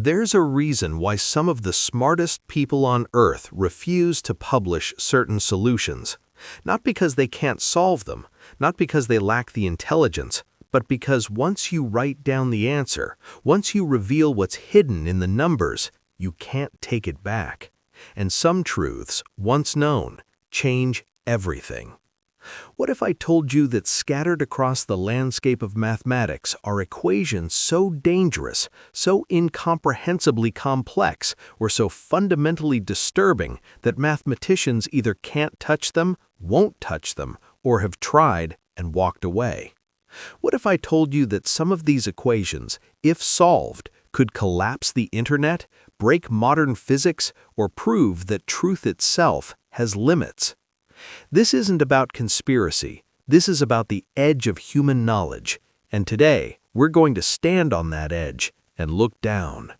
There's a reason why some of the smartest people on Earth refuse to publish certain solutions. Not because they can't solve them, not because they lack the intelligence, but because once you write down the answer, once you reveal what's hidden in the numbers, you can't take it back. And some truths, once known, change everything. What if I told you that scattered across the landscape of mathematics are equations so dangerous, so incomprehensibly complex, or so fundamentally disturbing that mathematicians either can't touch them, won't touch them, or have tried and walked away? What if I told you that some of these equations, if solved, could collapse the internet, break modern physics, or prove that truth itself has limits? This isn't about conspiracy. This is about the edge of human knowledge. And today, we're going to stand on that edge and look down.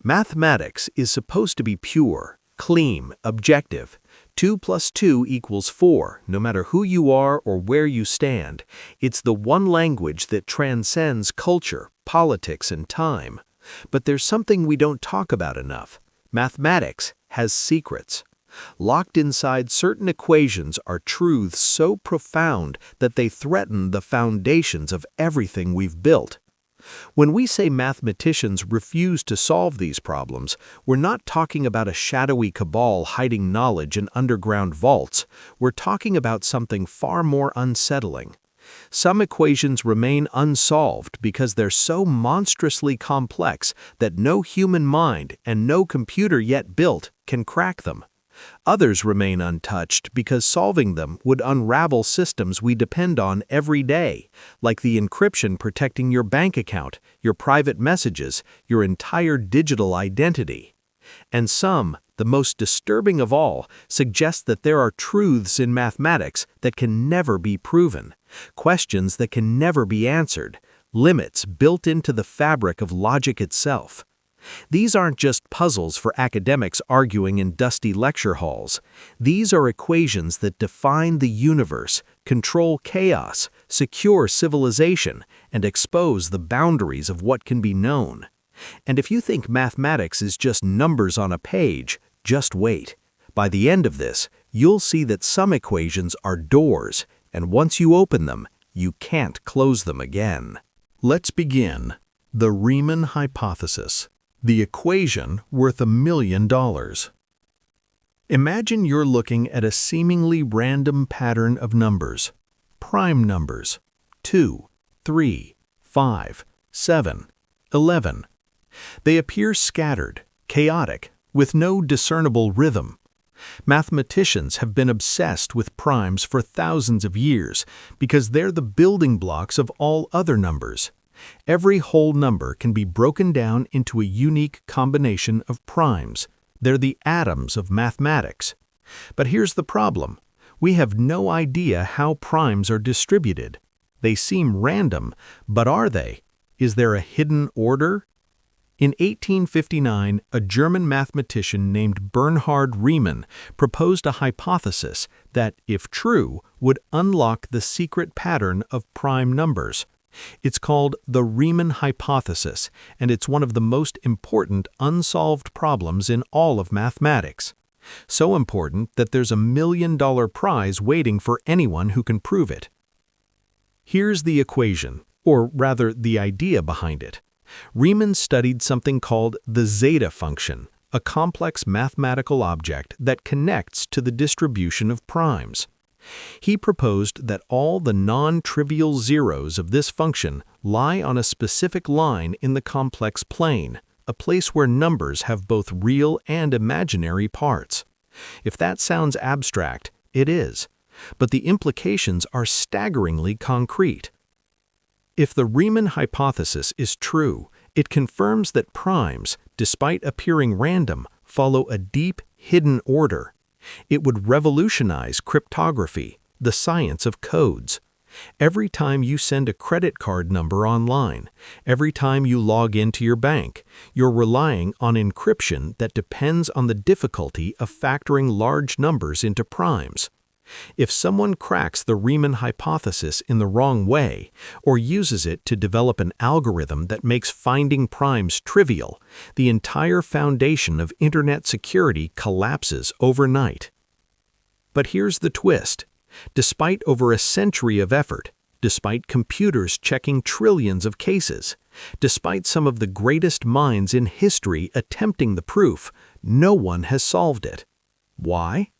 Mathematics is supposed to be pure, clean, objective. 2 + 2 = 4, no matter who you are or where you stand. It's the one language that transcends culture, politics, and time. But there's something we don't talk about enough. Mathematics has secrets. Locked inside certain equations are truths so profound that they threaten the foundations of everything we've built. When we say mathematicians refuse to solve these problems, we're not talking about a shadowy cabal hiding knowledge in underground vaults. We're talking about something far more unsettling. Some equations remain unsolved because they're so monstrously complex that no human mind and no computer yet built can crack them. Others remain untouched because solving them would unravel systems we depend on every day, like the encryption protecting your bank account, your private messages, your entire digital identity. And some, the most disturbing of all, suggest that there are truths in mathematics that can never be proven, questions that can never be answered, limits built into the fabric of logic itself. These aren't just puzzles for academics arguing in dusty lecture halls. These are equations that define the universe, control chaos, secure civilization, and expose the boundaries of what can be known. And if you think mathematics is just numbers on a page, just wait. By the end of this, you'll see that some equations are doors, and once you open them, you can't close them again. Let's begin. The Riemann Hypothesis. The equation worth $1 million. Imagine you're looking at a seemingly random pattern of numbers. Prime numbers. 2, 3, 5, 7, 11. They appear scattered, chaotic, with no discernible rhythm. Mathematicians have been obsessed with primes for thousands of years because they're the building blocks of all other numbers. Every whole number can be broken down into a unique combination of primes. They're the atoms of mathematics. But here's the problem. We have no idea how primes are distributed. They seem random, but are they? Is there a hidden order? In 1859, a German mathematician named Bernhard Riemann proposed a hypothesis that, if true, would unlock the secret pattern of prime numbers. It's called the Riemann Hypothesis, and it's one of the most important unsolved problems in all of mathematics. So important that there's $1 million prize waiting for anyone who can prove it. Here's the equation, or rather the idea behind it. Riemann studied something called the zeta function, a complex mathematical object that connects to the distribution of primes. He proposed that all the non-trivial zeros of this function lie on a specific line in the complex plane, a place where numbers have both real and imaginary parts. If that sounds abstract, it is, but the implications are staggeringly concrete. If the Riemann hypothesis is true, it confirms that primes, despite appearing random, follow a deep, hidden order. It would revolutionize cryptography, the science of codes. Every time you send a credit card number online, every time you log into your bank, you're relying on encryption that depends on the difficulty of factoring large numbers into primes. If someone cracks the Riemann hypothesis in the wrong way, or uses it to develop an algorithm that makes finding primes trivial, the entire foundation of internet security collapses overnight. But here's the twist. Despite over a century of effort, despite computers checking trillions of cases, despite some of the greatest minds in history attempting the proof, no one has solved it. Why?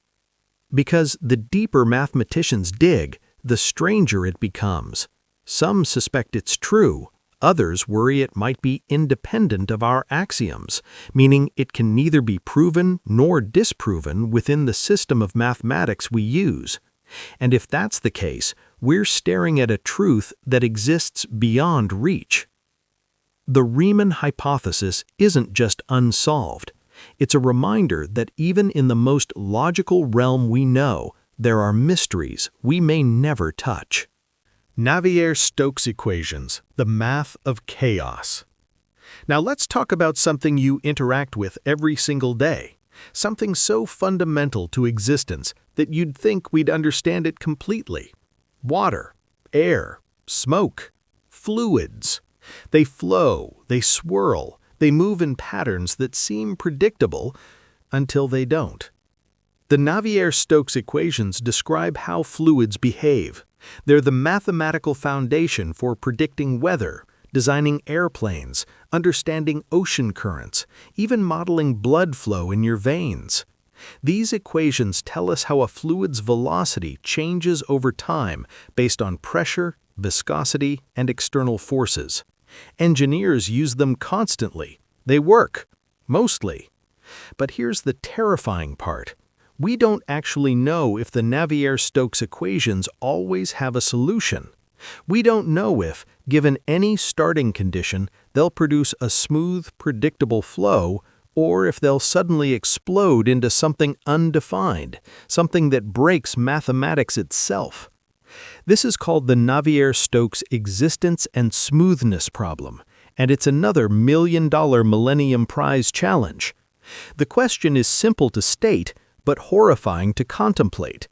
Because the deeper mathematicians dig, the stranger it becomes. Some suspect it's true, others worry it might be independent of our axioms, meaning it can neither be proven nor disproven within the system of mathematics we use. And if that's the case, we're staring at a truth that exists beyond reach. The Riemann hypothesis isn't just unsolved. It's a reminder that even in the most logical realm we know, there are mysteries we may never touch. Navier-Stokes equations, the math of chaos. Now let's talk about something you interact with every single day, something so fundamental to existence that you'd think we'd understand it completely. Water, air, smoke, fluids. They flow, they swirl, they move in patterns that seem predictable until they don't. The Navier-Stokes equations describe how fluids behave. They're the mathematical foundation for predicting weather, designing airplanes, understanding ocean currents, even modeling blood flow in your veins. These equations tell us how a fluid's velocity changes over time based on pressure, viscosity, and external forces. Engineers use them constantly. They work, mostly. But here's the terrifying part. We don't actually know if the Navier-Stokes equations always have a solution. We don't know if, given any starting condition, they'll produce a smooth, predictable flow, or if they'll suddenly explode into something undefined, something that breaks mathematics itself. This is called the Navier-Stokes existence and smoothness problem, and it's another $1 million Millennium Prize challenge. The question is simple to state, but horrifying to contemplate.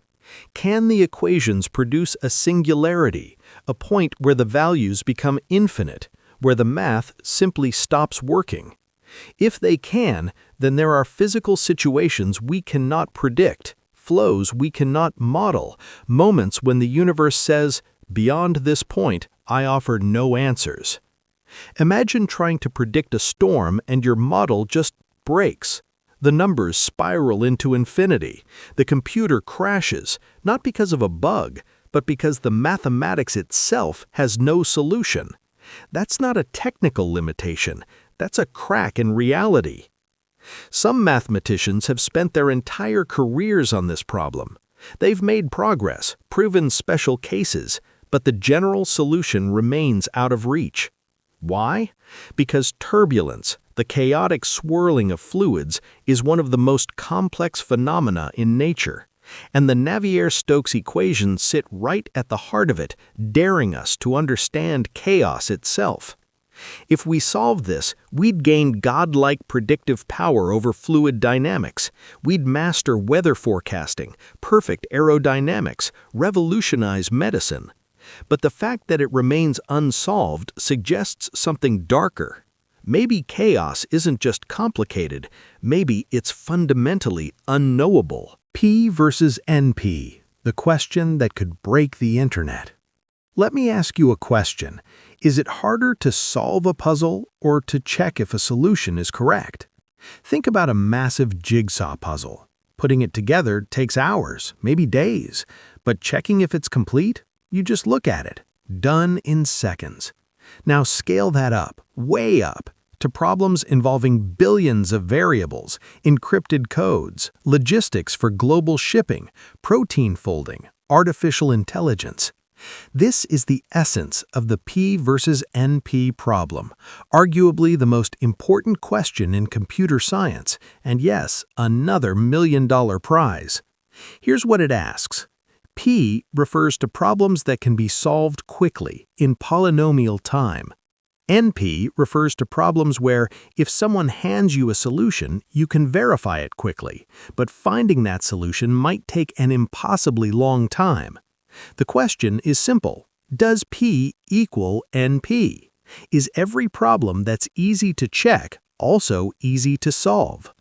Can the equations produce a singularity, a point where the values become infinite, where the math simply stops working? If they can, then there are physical situations we cannot predict, flows we cannot model, moments when the universe says, "Beyond this point, I offer no answers." Imagine trying to predict a storm and your model just breaks. The numbers spiral into infinity. The computer crashes, not because of a bug, but because the mathematics itself has no solution. That's not a technical limitation. That's a crack in reality. Some mathematicians have spent their entire careers on this problem. They've made progress, proven special cases, but the general solution remains out of reach. Why? Because turbulence, the chaotic swirling of fluids, is one of the most complex phenomena in nature, and the Navier-Stokes equations sit right at the heart of it, daring us to understand chaos itself. If we solved this, we'd gain godlike predictive power over fluid dynamics. We'd master weather forecasting, perfect aerodynamics, revolutionize medicine. But the fact that it remains unsolved suggests something darker. Maybe chaos isn't just complicated, maybe it's fundamentally unknowable. P versus NP, the question that could break the internet. Let me ask you a question. Is it harder to solve a puzzle or to check if a solution is correct? Think about a massive jigsaw puzzle. Putting it together takes hours, maybe days, but checking if it's complete? You just look at it. Done in seconds. Now scale that up, way up, to problems involving billions of variables, encrypted codes, logistics for global shipping, protein folding, artificial intelligence. This is the essence of the P versus NP problem, arguably the most important question in computer science, and yes, another $1 million prize. Here's what it asks. P refers to problems that can be solved quickly, in polynomial time. NP refers to problems where, if someone hands you a solution, you can verify it quickly, but finding that solution might take an impossibly long time. The question is simple. Does P equal NP? Is every problem that's easy to check also easy to solve?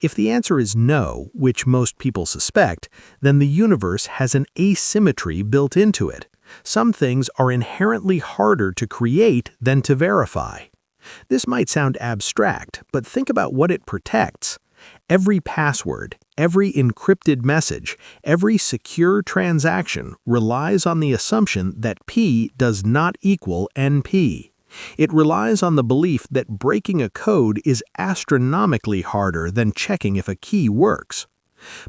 If the answer is no, which most people suspect, then the universe has an asymmetry built into it. Some things are inherently harder to create than to verify. This might sound abstract, but think about what it protects. Every password, every encrypted message, every secure transaction relies on the assumption that P does not equal NP. It relies on the belief that breaking a code is astronomically harder than checking if a key works.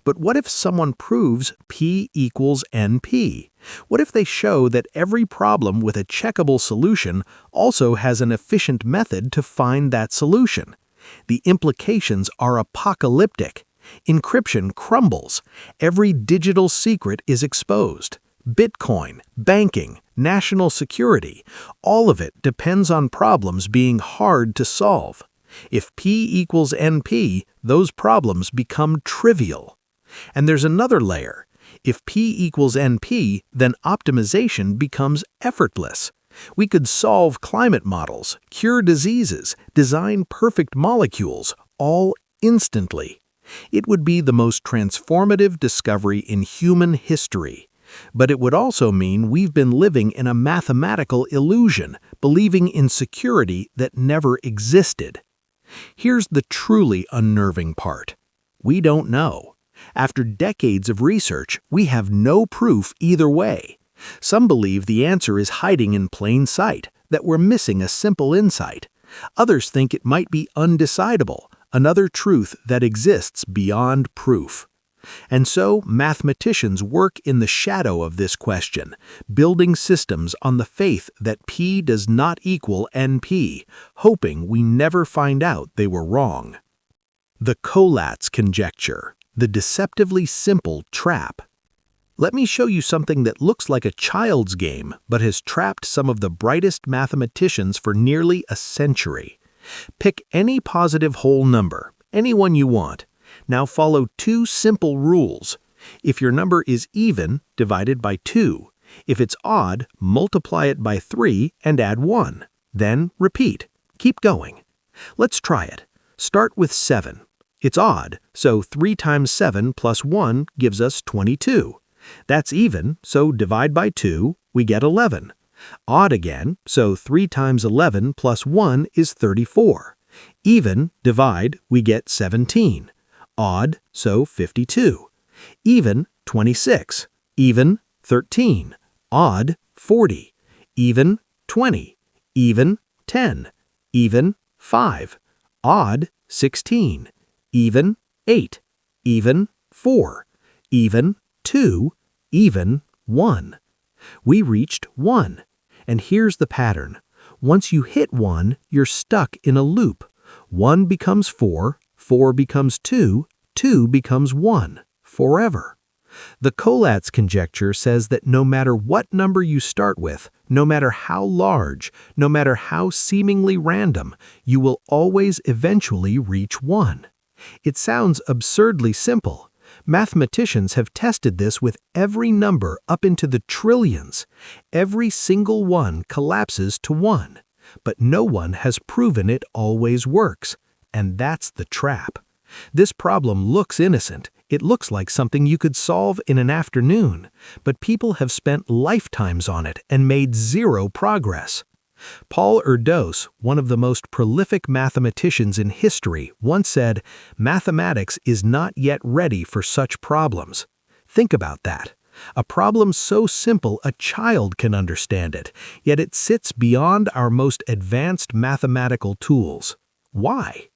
But what if someone proves P equals NP? What if they show that every problem with a checkable solution also has an efficient method to find that solution? The implications are apocalyptic. Encryption crumbles. Every digital secret is exposed. Bitcoin, banking, national security, all of it depends on problems being hard to solve. If P equals NP, those problems become trivial. And there's another layer. If P equals NP, then optimization becomes effortless. We could solve climate models, cure diseases, design perfect molecules, all instantly. It would be the most transformative discovery in human history. But it would also mean we've been living in a mathematical illusion, believing in security that never existed. Here's the truly unnerving part. We don't know. After decades of research, we have no proof either way. Some believe the answer is hiding in plain sight, that we're missing a simple insight. Others think it might be undecidable, another truth that exists beyond proof. And so, mathematicians work in the shadow of this question, building systems on the faith that P does not equal NP, hoping we never find out they were wrong. The Collatz Conjecture, the deceptively simple trap. Let me show you something that looks like a child's game, but has trapped some of the brightest mathematicians for nearly a century. Pick any positive whole number, any one you want. Now follow two simple rules. If your number is even, divide it by 2. If it's odd, multiply it by 3 and add 1. Then repeat. Keep going. Let's try it. Start with 7. It's odd, so 3 times 7 plus 1 gives us 22. That's even, so divide by 2, we get 11. Odd again, so 3 times 11 plus 1 is 34. Even, divide, we get 17. Odd, so 52. Even, 26. Even, 13. Odd, 40. Even, 20. Even, 10. Even, 5. Odd, 16. Even, 8. Even, 4. Even, 2. Even, 1. We reached 1. And here's the pattern. Once you hit 1, you're stuck in a loop. 1 becomes 4. 4 becomes 2, 2 becomes 1, forever. The Collatz conjecture says that no matter what number you start with, no matter how large, no matter how seemingly random, you will always eventually reach 1. It sounds absurdly simple. Mathematicians have tested this with every number up into the trillions. Every single one collapses to 1, but no one has proven it always works. And that's the trap. This problem looks innocent. It looks like something you could solve in an afternoon, but people have spent lifetimes on it and made zero progress. Paul Erdos, one of the most prolific mathematicians in history, once said, "Mathematics is not yet ready for such problems." Think about that. A problem so simple a child can understand it, yet it sits beyond our most advanced mathematical tools. Why?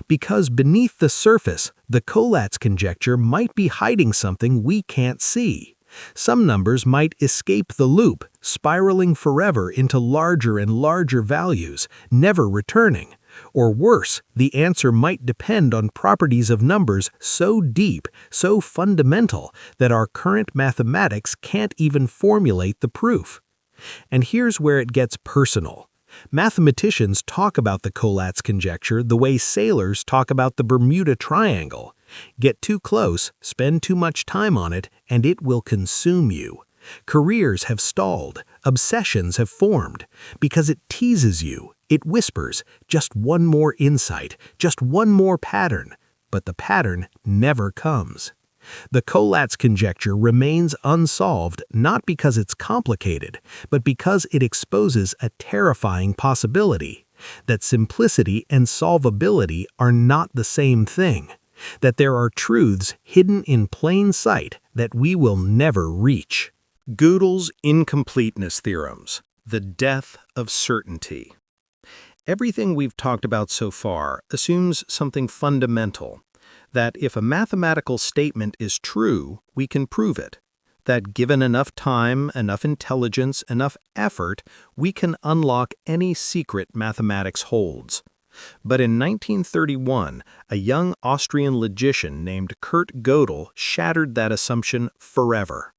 Because beneath the surface, the Collatz conjecture might be hiding something we can't see. Some numbers might escape the loop, spiraling forever into larger and larger values, never returning. Or worse, the answer might depend on properties of numbers so deep, so fundamental, that our current mathematics can't even formulate the proof. And here's where it gets personal. Mathematicians talk about the Collatz conjecture the way sailors talk about the Bermuda Triangle. Get too close, spend too much time on it, and it will consume you. Careers have stalled, obsessions have formed, because it teases you, it whispers, just one more insight, just one more pattern, but the pattern never comes. The Collatz conjecture remains unsolved not because it's complicated, but because it exposes a terrifying possibility, that simplicity and solvability are not the same thing, that there are truths hidden in plain sight that we will never reach. Gödel's incompleteness theorems, the death of certainty. Everything we've talked about so far assumes something fundamental, that if a mathematical statement is true, we can prove it, that given enough time, enough intelligence, enough effort, we can unlock any secret mathematics holds. But in 1931, a young Austrian logician named Kurt Gödel shattered that assumption forever.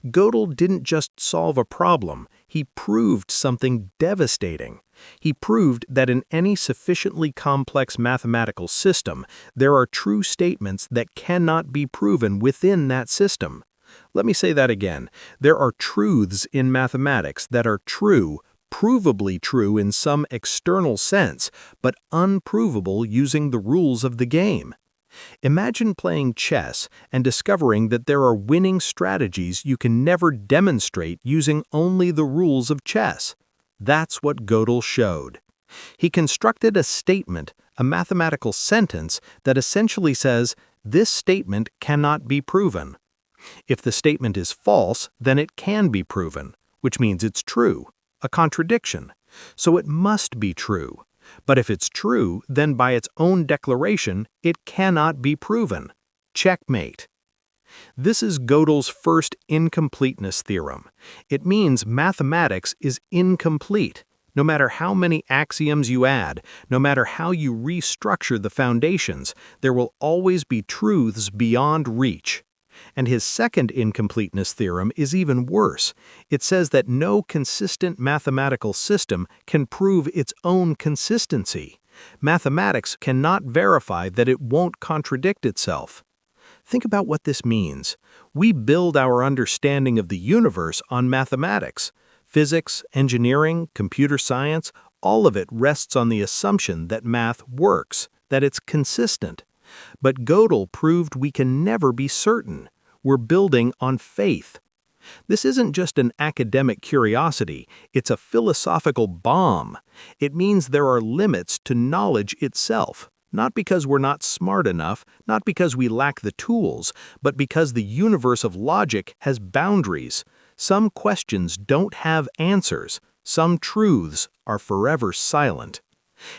Gödel didn't just solve a problem, he proved something devastating. He proved that in any sufficiently complex mathematical system, there are true statements that cannot be proven within that system. Let me say that again. There are truths in mathematics that are true, provably true in some external sense, but unprovable using the rules of the game. Imagine playing chess and discovering that there are winning strategies you can never demonstrate using only the rules of chess. That's what Gödel showed. He constructed a statement, a mathematical sentence, that essentially says, this statement cannot be proven. If the statement is false, then it can be proven, which means it's true, a contradiction. So it must be true. But if it's true, then by its own declaration, it cannot be proven. Checkmate. This is Gödel's first incompleteness theorem. It means mathematics is incomplete. No matter how many axioms you add, no matter how you restructure the foundations, there will always be truths beyond reach. And his second incompleteness theorem is even worse. It says that no consistent mathematical system can prove its own consistency. Mathematics cannot verify that it won't contradict itself. Think about what this means. We build our understanding of the universe on mathematics. Physics, engineering, computer science, all of it rests on the assumption that math works, that it's consistent. But Gödel proved we can never be certain. We're building on faith. This isn't just an academic curiosity, it's a philosophical bomb. It means there are limits to knowledge itself, not because we're not smart enough, not because we lack the tools, but because the universe of logic has boundaries. Some questions don't have answers. Some truths are forever silent.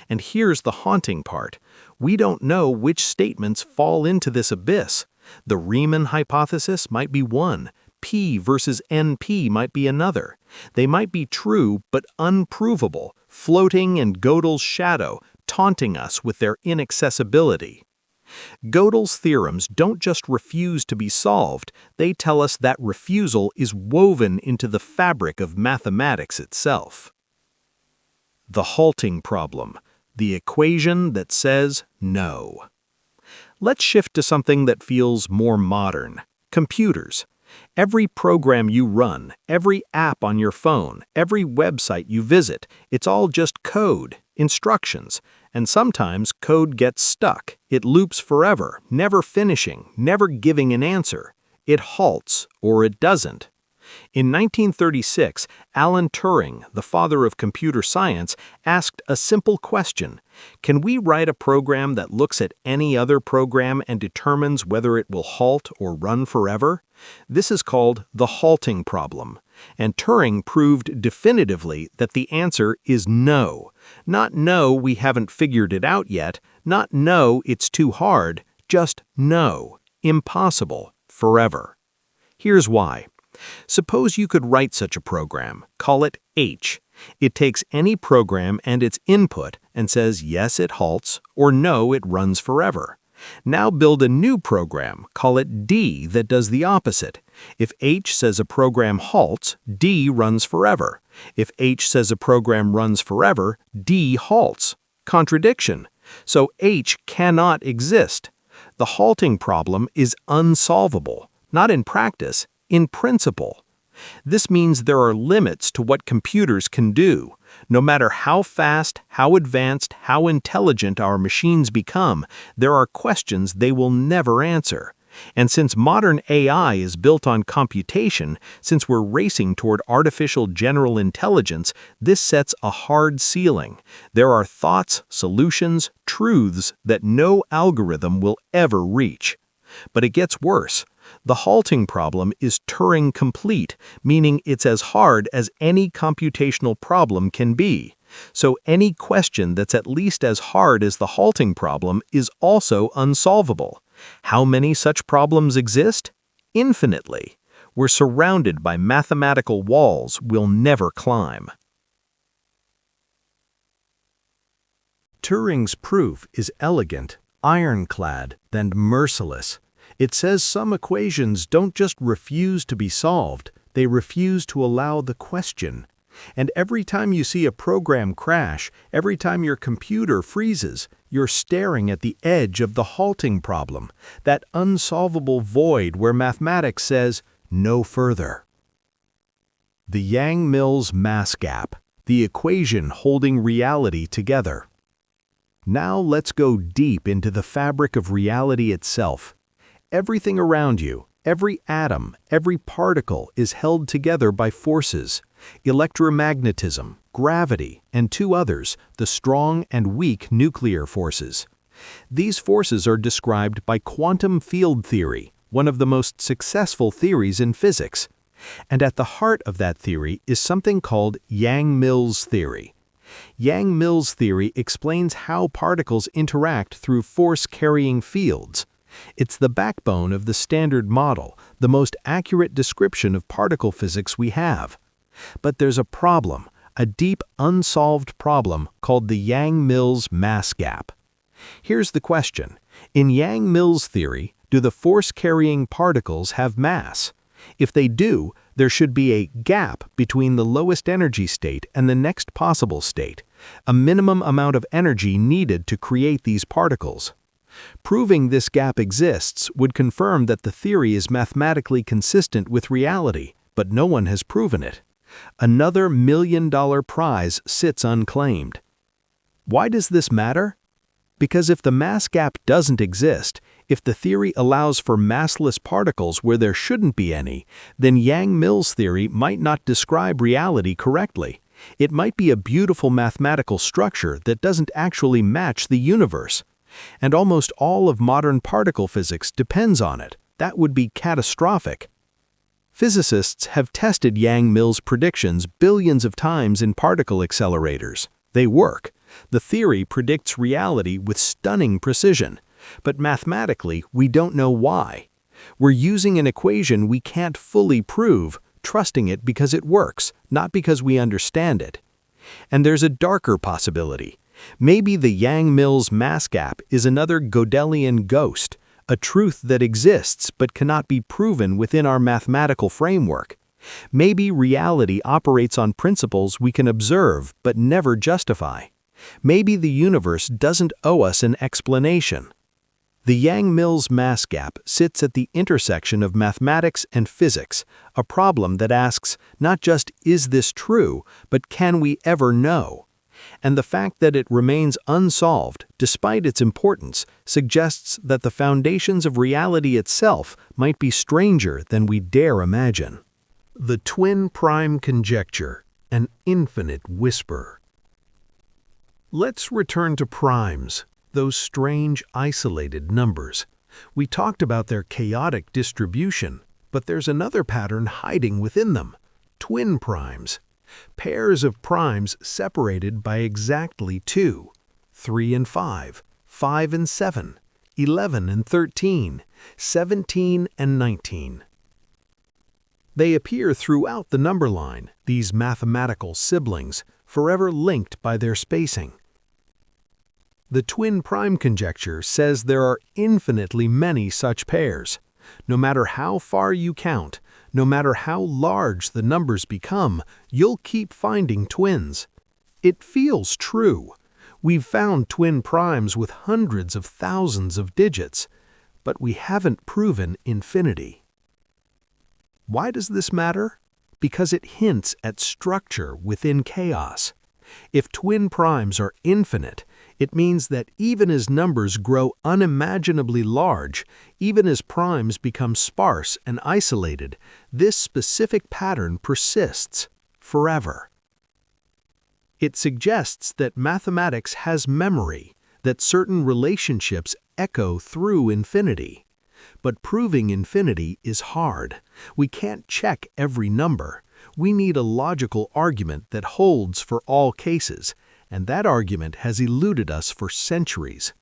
And here's the haunting part. We don't know which statements fall into this abyss. The Riemann hypothesis might be one. P versus NP might be another. They might be true but unprovable, floating in Gödel's shadow, taunting us with their inaccessibility. Gödel's theorems don't just refuse to be solved, they tell us that refusal is woven into the fabric of mathematics itself. The halting problem, the equation that says no. Let's shift to something that feels more modern, computers. Every program you run, every app on your phone, every website you visit, it's all just code, instructions, and sometimes code gets stuck. It loops forever, never finishing, never giving an answer. It halts or it doesn't. In 1936, Alan Turing, the father of computer science, asked a simple question. Can we write a program that looks at any other program and determines whether it will halt or run forever? This is called the halting problem. And Turing proved definitively that the answer is no. Not no, we haven't figured it out yet. Not no, it's too hard. Just no. Impossible. Forever. Here's why. Suppose you could write such a program. Call it H. It takes any program and its input and says yes, it halts, or no, it runs forever. Now build a new program, call it D, that does the opposite. If H says a program halts, D runs forever. If H says a program runs forever, D halts. Contradiction. So H cannot exist. The halting problem is unsolvable, not in practice, in principle. This means there are limits to what computers can do. No matter how fast, how advanced, how intelligent our machines become, there are questions they will never answer. And since modern AI is built on computation, since we're racing toward artificial general intelligence, this sets a hard ceiling. There are thoughts, solutions, truths that no algorithm will ever reach. But it gets worse. The halting problem is Turing complete, meaning it's as hard as any computational problem can be. So any question that's at least as hard as the halting problem is also unsolvable. How many such problems exist? Infinitely. We're surrounded by mathematical walls we'll never climb. Turing's proof is elegant, ironclad, and merciless. It says some equations don't just refuse to be solved, they refuse to allow the question. And every time you see a program crash, every time your computer freezes, you're staring at the edge of the halting problem, that unsolvable void where mathematics says, no further. The Yang-Mills mass gap, the equation holding reality together. Now let's go deep into the fabric of reality itself. Everything around you, every atom, every particle is held together by forces: electromagnetism, gravity, and two others, the strong and weak nuclear forces. These forces are described by quantum field theory, one of the most successful theories in physics. And at the heart of that theory is something called Yang-Mills theory. Yang-Mills theory explains how particles interact through force-carrying fields. It's the backbone of the Standard Model, the most accurate description of particle physics we have. But there's a problem, a deep unsolved problem called the Yang-Mills mass gap. Here's the question. In Yang-Mills theory, do the force-carrying particles have mass? If they do, there should be a gap between the lowest energy state and the next possible state, a minimum amount of energy needed to create these particles. Proving this gap exists would confirm that the theory is mathematically consistent with reality, but no one has proven it. Another million-dollar prize sits unclaimed. Why does this matter? Because if the mass gap doesn't exist, if the theory allows for massless particles where there shouldn't be any, then Yang-Mills theory might not describe reality correctly. It might be a beautiful mathematical structure that doesn't actually match the universe. And almost all of modern particle physics depends on it. That would be catastrophic. Physicists have tested Yang-Mills predictions billions of times in particle accelerators. They work. The theory predicts reality with stunning precision. But mathematically, we don't know why. We're using an equation we can't fully prove, trusting it because it works, not because we understand it. And there's a darker possibility. Maybe the Yang-Mills mass gap is another Gödelian ghost, a truth that exists but cannot be proven within our mathematical framework. Maybe reality operates on principles we can observe but never justify. Maybe the universe doesn't owe us an explanation. The Yang-Mills mass gap sits at the intersection of mathematics and physics, a problem that asks not just is this true, but can we ever know? And the fact that it remains unsolved, despite its importance, suggests that the foundations of reality itself might be stranger than we dare imagine. The twin prime conjecture, an infinite whisper. Let's return to primes, those strange isolated numbers. We talked about their chaotic distribution, but there's another pattern hiding within them: twin primes. Pairs of primes separated by exactly 2, 3 and 5, 5 and 7, 11 and 13, 17 and 19. They appear throughout the number line, these mathematical siblings, forever linked by their spacing. The twin prime conjecture says there are infinitely many such pairs. No matter how far you count, no matter how large the numbers become, you'll keep finding twins. It feels true. We've found twin primes with hundreds of thousands of digits, but we haven't proven infinity. Why does this matter? Because it hints at structure within chaos. If twin primes are infinite, it means that even as numbers grow unimaginably large, even as primes become sparse and isolated, this specific pattern persists forever. It suggests that mathematics has memory, that certain relationships echo through infinity. But proving infinity is hard. We can't check every number. We need a logical argument that holds for all cases, and that argument has eluded us for centuries.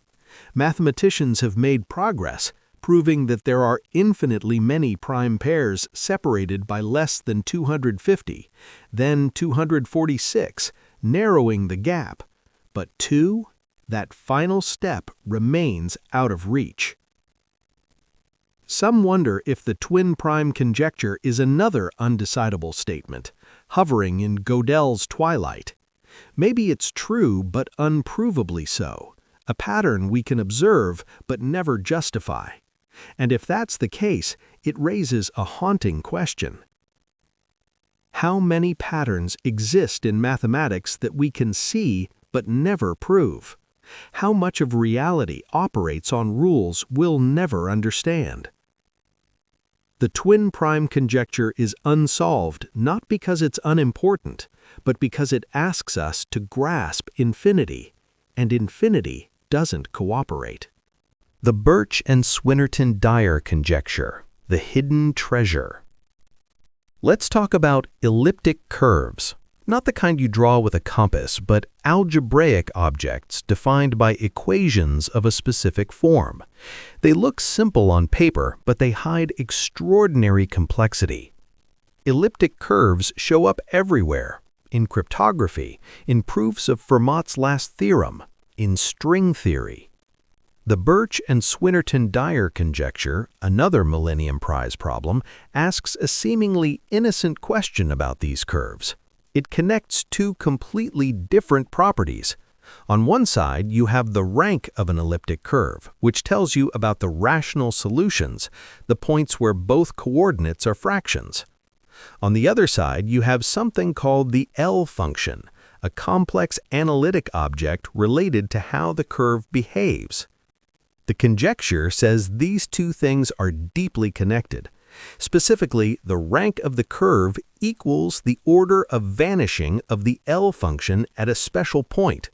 Mathematicians have made progress, proving that there are infinitely many prime pairs separated by less than 250, then 246, narrowing the gap. But 2? That final step remains out of reach. Some wonder if the twin prime conjecture is another undecidable statement, hovering in Gödel's twilight. Maybe it's true, but unprovably so, a pattern we can observe but never justify. And if that's the case, it raises a haunting question. How many patterns exist in mathematics that we can see but never prove? How much of reality operates on rules we'll never understand? The twin prime conjecture is unsolved not because it's unimportant, but because it asks us to grasp infinity, and infinity doesn't cooperate. The Birch and Swinnerton-Dyer conjecture, the hidden treasure. Let's talk about elliptic curves. Not the kind you draw with a compass, but algebraic objects defined by equations of a specific form. They look simple on paper, but they hide extraordinary complexity. Elliptic curves show up everywhere, in cryptography, in proofs of Fermat's last theorem, in string theory. The Birch and Swinnerton-Dyer conjecture, another Millennium Prize problem, asks a seemingly innocent question about these curves. It connects two completely different properties. On one side, you have the rank of an elliptic curve, which tells you about the rational solutions, the points where both coordinates are fractions. On the other side, you have something called the L function, a complex analytic object related to how the curve behaves. The conjecture says these two things are deeply connected. Specifically, the rank of the curve equals the order of vanishing of the L function at a special point.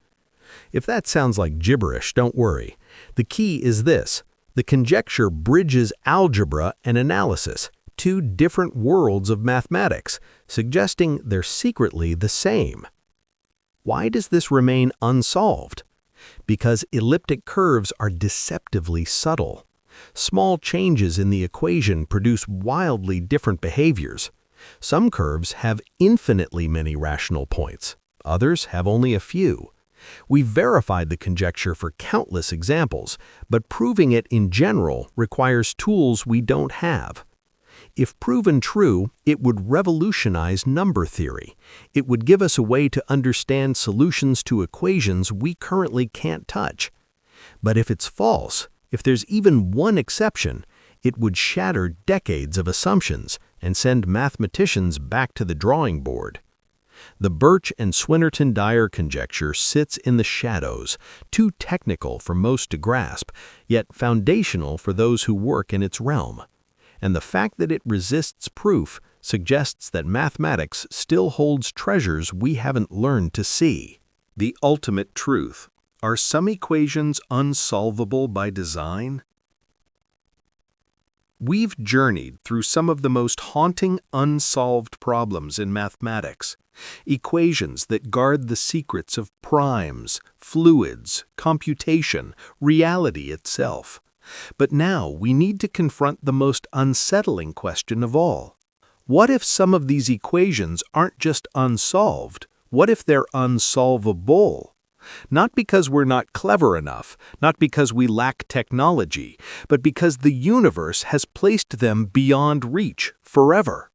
If that sounds like gibberish, don't worry. The key is this: the conjecture bridges algebra and analysis, two different worlds of mathematics, suggesting they're secretly the same. Why does this remain unsolved? Because elliptic curves are deceptively subtle. Small changes in the equation produce wildly different behaviors. Some curves have infinitely many rational points. Others have only a few. We've verified the conjecture for countless examples, but proving it in general requires tools we don't have. If proven true, it would revolutionize number theory. It would give us a way to understand solutions to equations we currently can't touch. But if it's false, if there's even one exception, it would shatter decades of assumptions and send mathematicians back to the drawing board. The Birch and Swinnerton-Dyer conjecture sits in the shadows, too technical for most to grasp, yet foundational for those who work in its realm. And the fact that it resists proof suggests that mathematics still holds treasures we haven't learned to see. The ultimate truth. Are some equations unsolvable by design? We've journeyed through some of the most haunting unsolved problems in mathematics, equations that guard the secrets of primes, fluids, computation, reality itself. But now we need to confront the most unsettling question of all. What if some of these equations aren't just unsolved? What if they're unsolvable? Not because we're not clever enough, not because we lack technology, but because the universe has placed them beyond reach forever.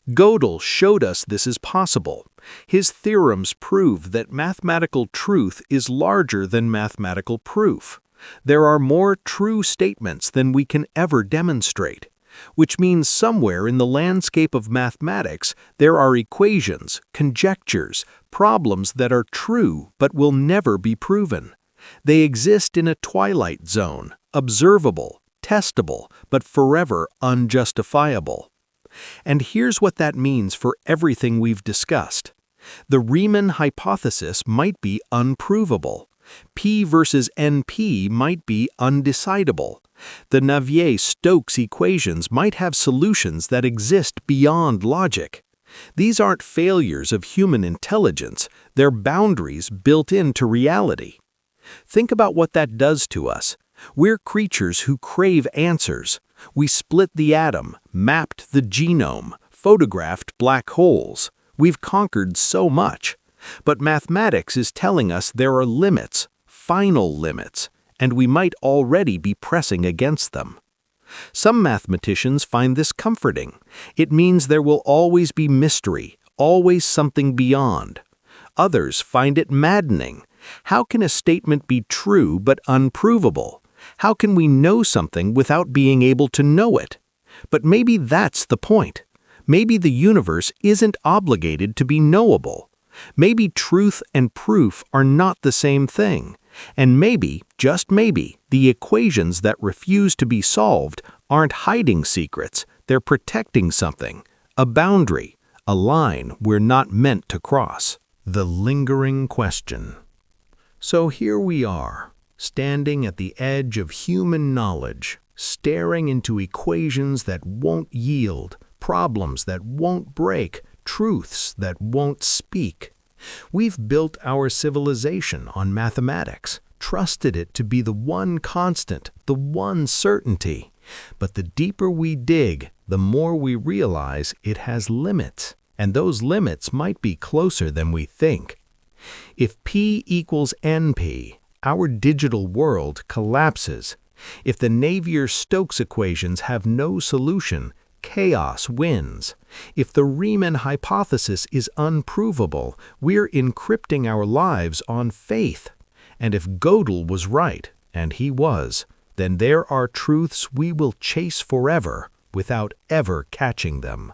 Gödel showed us this is possible. His theorems prove that mathematical truth is larger than mathematical proof. There are more true statements than we can ever demonstrate, which means somewhere in the landscape of mathematics there are equations, conjectures, problems that are true but will never be proven. They exist in a twilight zone, observable, testable, but forever unjustifiable. And here's what that means for everything we've discussed. The Riemann hypothesis might be unprovable. P versus NP might be undecidable. The Navier-Stokes equations might have solutions that exist beyond logic. These aren't failures of human intelligence, they're boundaries built into reality. Think about what that does to us. We're creatures who crave answers. We split the atom, mapped the genome, photographed black holes. We've conquered so much. But mathematics is telling us there are limits, final limits, and we might already be pressing against them. Some mathematicians find this comforting. It means there will always be mystery, always something beyond. Others find it maddening. How can a statement be true but unprovable? How can we know something without being able to know it? But maybe that's the point. Maybe the universe isn't obligated to be knowable. Maybe truth and proof are not the same thing. And maybe, just maybe, the equations that refuse to be solved aren't hiding secrets, they're protecting something, a boundary, a line we're not meant to cross. The lingering question. So here we are, standing at the edge of human knowledge, staring into equations that won't yield, problems that won't break, truths that won't speak. We've built our civilization on mathematics, trusted it to be the one constant, the one certainty. But the deeper we dig, the more we realize it has limits, and those limits might be closer than we think. If P equals NP, our digital world collapses. If the Navier-Stokes equations have no solution, chaos wins. If the Riemann hypothesis is unprovable, we're encrypting our lives on faith. And if Gödel was right, and he was, then there are truths we will chase forever without ever catching them.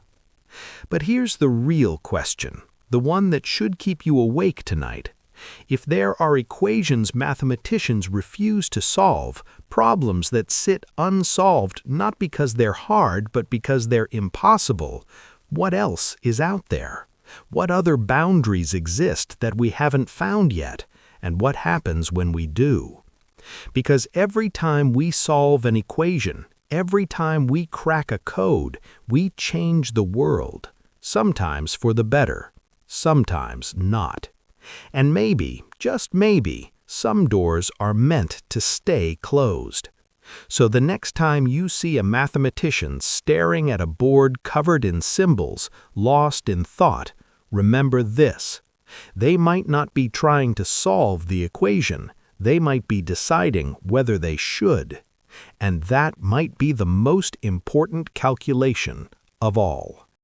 But here's the real question, the one that should keep you awake tonight. If there are equations mathematicians refuse to solve, problems that sit unsolved not because they're hard but because they're impossible, what else is out there? What other boundaries exist that we haven't found yet? And what happens when we do? Because every time we solve an equation, every time we crack a code, we change the world, sometimes for the better, sometimes not. And maybe, just maybe, some doors are meant to stay closed. So the next time you see a mathematician staring at a board covered in symbols, lost in thought, remember this. They might not be trying to solve the equation, they might be deciding whether they should. And that might be the most important calculation of all.